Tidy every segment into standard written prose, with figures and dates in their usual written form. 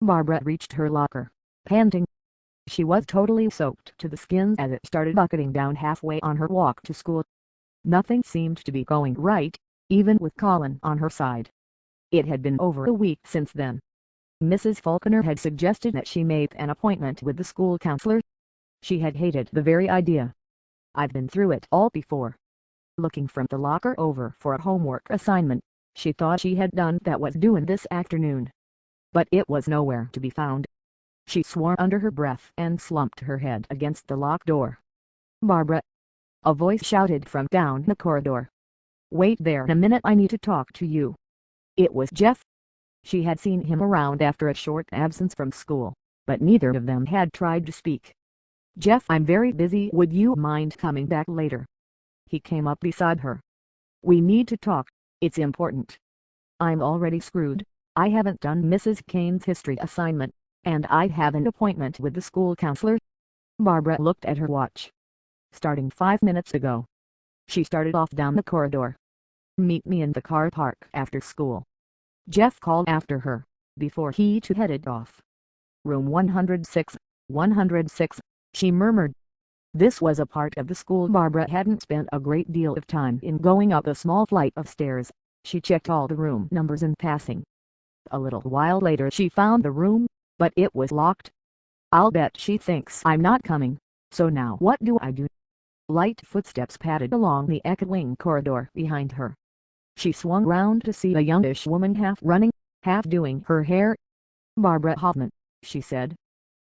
Barbara reached her locker, panting. She was totally soaked to the skin as it started bucketing down halfway on her walk to school. Nothing seemed to be going right, even with Colin on her side. It had been over a week since then. Mrs. Falconer had suggested that she make an appointment with the school counselor. She had hated the very idea. "I've been through it all before." Looking from the locker over for a homework assignment, she thought she had done that was doing this afternoon. But it was nowhere to be found. She swore under her breath and slumped her head against the locked door. "Barbara!" a voice shouted from down the corridor. "Wait there a minute, I need to talk to you." It was Jeff. She had seen him around after a short absence from school, but neither of them had tried to speak. "Jeff, I'm very busy, would you mind coming back later?" He came up beside her. "We need to talk, it's important. I'm already screwed. I haven't done Mrs. Kane's history assignment, and I have an appointment with the school counselor." Barbara looked at her watch. "Starting 5 minutes ago." She started off down the corridor. "Meet me in the car park after school." Jeff called after her, before he too headed off. "Room 106, 106, she murmured. This was a part of the school Barbara hadn't spent a great deal of time in. Going up a small flight of stairs, she checked all the room numbers in passing. A little while later she found the room, but it was locked. "I'll bet she thinks I'm not coming, so now what do I do?" Light footsteps padded along the echoing corridor behind her. She swung round to see a youngish woman half running, half doing her hair. "Barbara Hoffman," she said.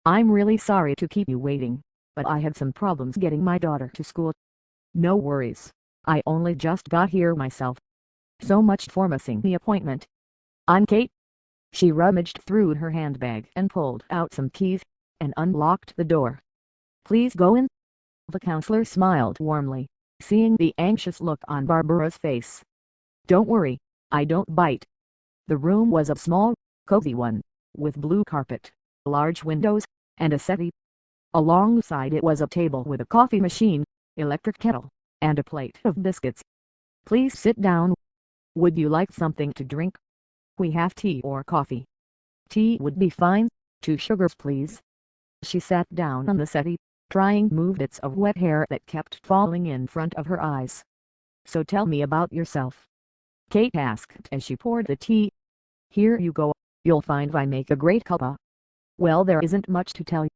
"I'm really sorry to keep you waiting, but I had some problems getting my daughter to school." "No worries. I only just got here myself. So much for missing the appointment. I'm Kate." She rummaged through her handbag and pulled out some keys, and unlocked the door. "Please go in." The counselor smiled warmly, seeing the anxious look on Barbara's face. "Don't worry, I don't bite." The room was a small, cozy one, with blue carpet, large windows, and a settee. Alongside it was a table with a coffee machine, electric kettle, and a plate of biscuits. "Please sit down. Would you like something to drink?" "We have tea or coffee." "Tea would be fine, 2 sugars please." She sat down on the settee, trying to move bits of wet hair that kept falling in front of her eyes. "So tell me about yourself," Kate asked as she poured the tea. "Here you go, you'll find I make a great cuppa." "Well, there isn't much to tell you."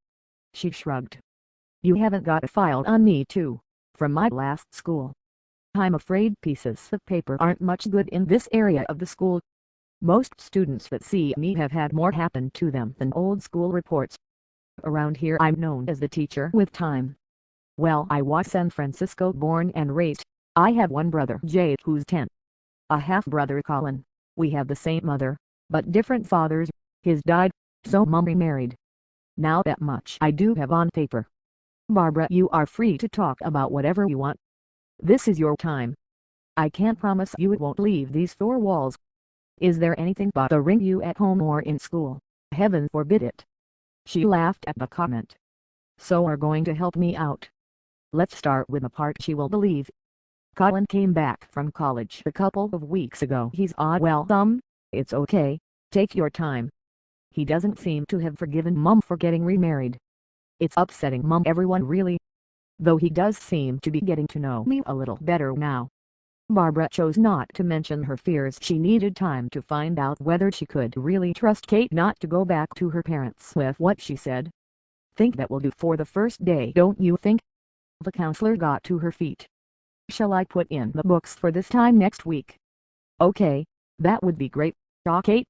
She shrugged. "You haven't got a file on me too, from my last school. I'm afraid pieces of paper aren't much good in this area of the school. Most students that see me have had more happen to them than old school reports. Around here I'm known as the teacher with time. Well, I was San Francisco born and raised. I have one brother, Jay, who's 10. A half-brother, Colin. We have the same mother, but different fathers. His died, so Mum remarried. Now that much I do have on paper." "Barbara, you are free to talk about whatever you want. This is your time. I can't promise you it won't leave these 4 walls. Is there anything bothering you at home or in school? Heaven forbid it." She laughed at the comment. "So are going to help me out. Let's start with the part she will believe. Colin came back from college a couple of weeks ago. He's odd. Well, it's okay, take your time. He doesn't seem to have forgiven Mum for getting remarried. It's upsetting Mum, everyone really. Though he does seem to be getting to know me a little better now." Barbara chose not to mention her fears. She needed time to find out whether she could really trust Kate not to go back to her parents with what she said. "Think that will do for the first day, don't you think?" The counselor got to her feet. "Shall I put in the books for this time next week?" "Okay, that would be great, Kate."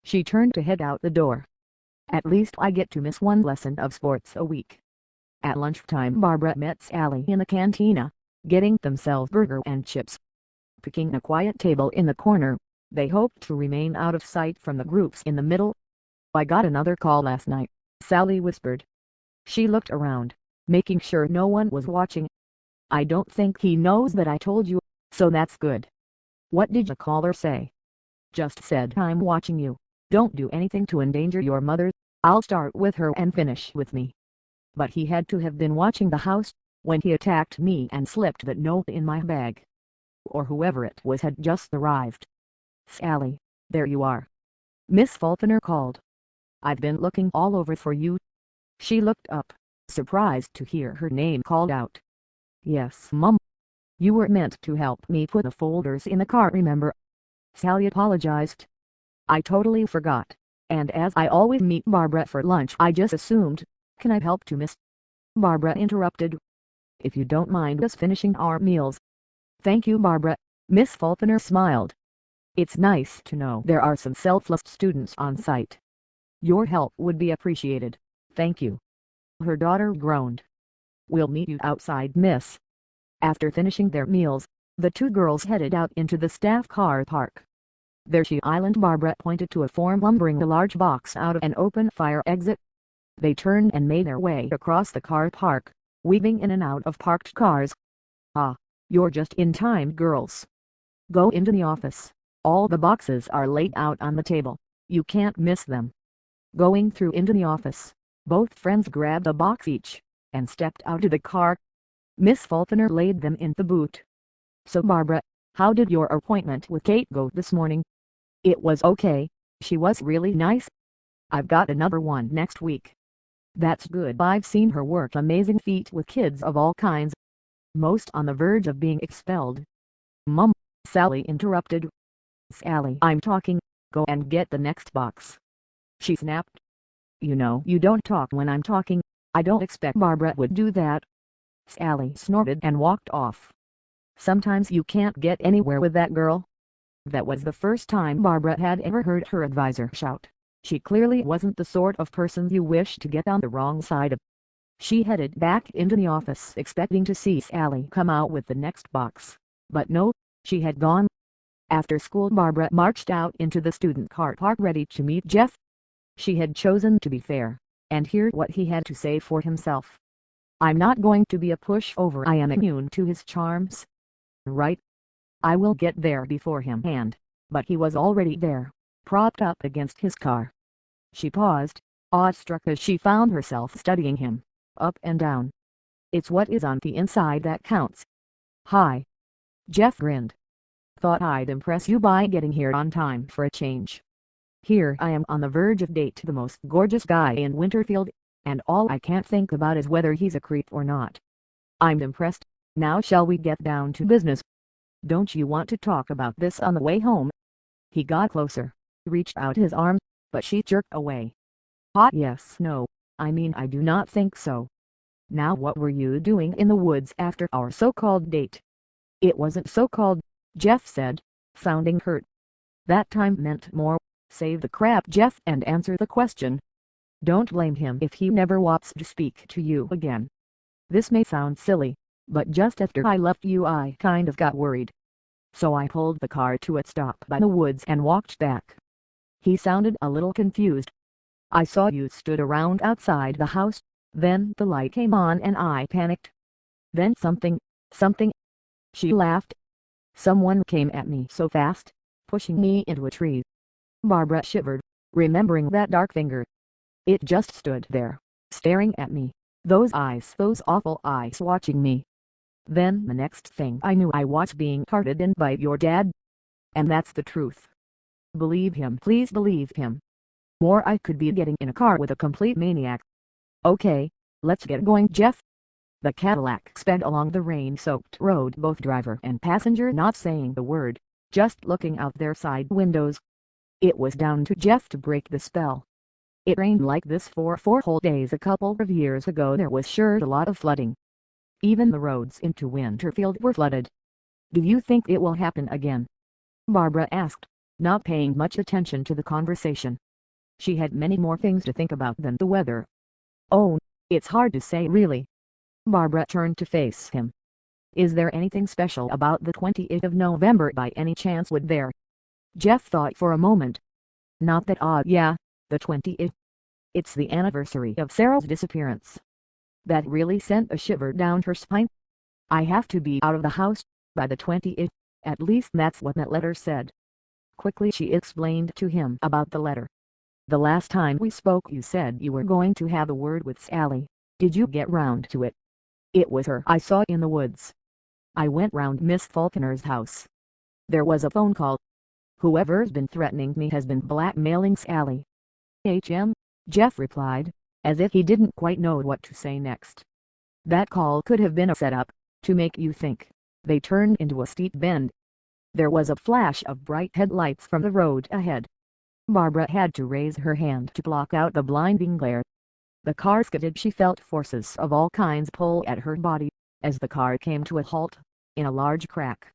She turned to head out the door. "At least I get to miss 1 lesson of sports a week." At lunchtime Barbara met Sally in the cantina, getting themselves burger and chips. Picking a quiet table in the corner, they hoped to remain out of sight from the groups in the middle. "I got another call last night," Sally whispered. She looked around, making sure no one was watching. "I don't think he knows that I told you, so that's good." "What did the caller say?" "Just said I'm watching you. Don't do anything to endanger your mother. I'll start with her and finish with me." But he had to have been watching the house when he attacked me and slipped that note in my bag. Or whoever it was had just arrived. "Sally, there you are." Miss Falconer called. I've been looking all over for you." She looked up, surprised to hear her name called out. "Yes, Mum. You were meant to help me put the folders in the car, remember?" Sally apologized. "I totally forgot, and as I always meet Barbara for lunch I just assumed. Can I help to Miss?" Barbara interrupted. "If you don't mind us finishing our meals." "Thank you, Barbara." Miss Faulkner smiled. "It's nice to know there are some selfless students on site. Your help would be appreciated, thank you." Her daughter groaned. "We'll meet you outside, miss." After finishing their meals, the two girls headed out into the staff car park. "There she island." Barbara pointed to a form lumbering a large box out of an open fire exit. They turned and made their way across the car park, weaving in and out of parked cars. "Ah, you're just in time, girls. Go into the office. All the boxes are laid out on the table. You can't miss them." Going through into the office, both friends grabbed a box each, and stepped out of the car. Miss Faulkner laid them in the boot. "So Barbara, how did your appointment with Kate go this morning?" "It was okay. She was really nice. I've got another one next week." "That's good. I've seen her work amazing feat with kids of all kinds. Most on the verge of being expelled." "Mum," Sally interrupted. "Sally, I'm talking. Go and get the next box," she snapped. "You know you don't talk when I'm talking. I don't expect Barbara would do that." Sally snorted and walked off. "Sometimes you can't get anywhere with that girl." That was the first time Barbara had ever heard her advisor shout. She clearly wasn't the sort of person you wish to get on the wrong side of. She headed back into the office expecting to see Sally come out with the next box, but no, she had gone. After school, Barbara marched out into the student car park ready to meet Jeff. She had chosen to be fair, and hear what he had to say for himself. "I'm not going to be a pushover. I am immune to his charms. Right? I will get there before him." But he was already there, propped up against his car. She paused, awestruck as she found herself studying him, up and down. "It's what is on the inside that counts." "Hi." Jeff grinned. "Thought I'd impress you by getting here on time for a change. Here I am on the verge of dating the most gorgeous guy in Winterfield, and all I can't think about is whether he's a creep or not. I'm impressed. Now shall we get down to business? Don't you want to talk about this on the way home?" He got closer, reached out his arm, but she jerked away. "Hot yes, no, I mean I do not think so. Now what were you doing in the woods after our so-called date?" "It wasn't so-called," Jeff said, sounding hurt. That time meant more. Save the crap, Jeff, and answer the question. Don't blame him if he never wants to speak to you again. This may sound silly, but just after I left you I kind of got worried. So I pulled the car to a stop by the woods and walked back." He sounded a little confused. "I saw you stood around outside the house, then the light came on and I panicked. Then something. She laughed. "Someone came at me so fast, pushing me into a tree." Barbara shivered, remembering that dark finger. "It just stood there, staring at me, those eyes, those awful eyes watching me. Then the next thing I knew I was being carted in by your dad. And that's the truth. Believe him, please believe him. Or I could be getting in a car with a complete maniac." "Okay, let's get going, Jeff." The Cadillac sped along the rain-soaked road, both driver and passenger not saying a word, just looking out their side windows. It was down to Jeff to break the spell. It rained like this for 4 whole days a couple of years ago. There was sure a lot of flooding. Even the roads into Winterfield were flooded. "Do you think it will happen again?" Barbara asked, not paying much attention to the conversation. She had many more things to think about than the weather. "Oh, it's hard to say really." Barbara turned to face him. "Is there anything special about the 20th of November by any chance, would there?" Jeff thought for a moment. "Not that odd, yeah, the 20th. It's the anniversary of Sarah's disappearance." That really sent a shiver down her spine. "I have to be out of the house by the 20th, at least that's what that letter said." Quickly she explained to him about the letter. "The last time we spoke you said you were going to have a word with Sally. Did you get round to it?" "It was her I saw in the woods. I went round Miss Faulkner's house. There was a phone call. Whoever's been threatening me has been blackmailing Sally. Jeff replied, as if he didn't quite know what to say next. That call could have been a setup, to make you think. They turned into a steep bend. There was a flash of bright headlights from the road ahead. Barbara had to raise her hand to block out the blinding glare. The car skidded. She felt forces of all kinds pull at her body, as the car came to a halt, in a large crack.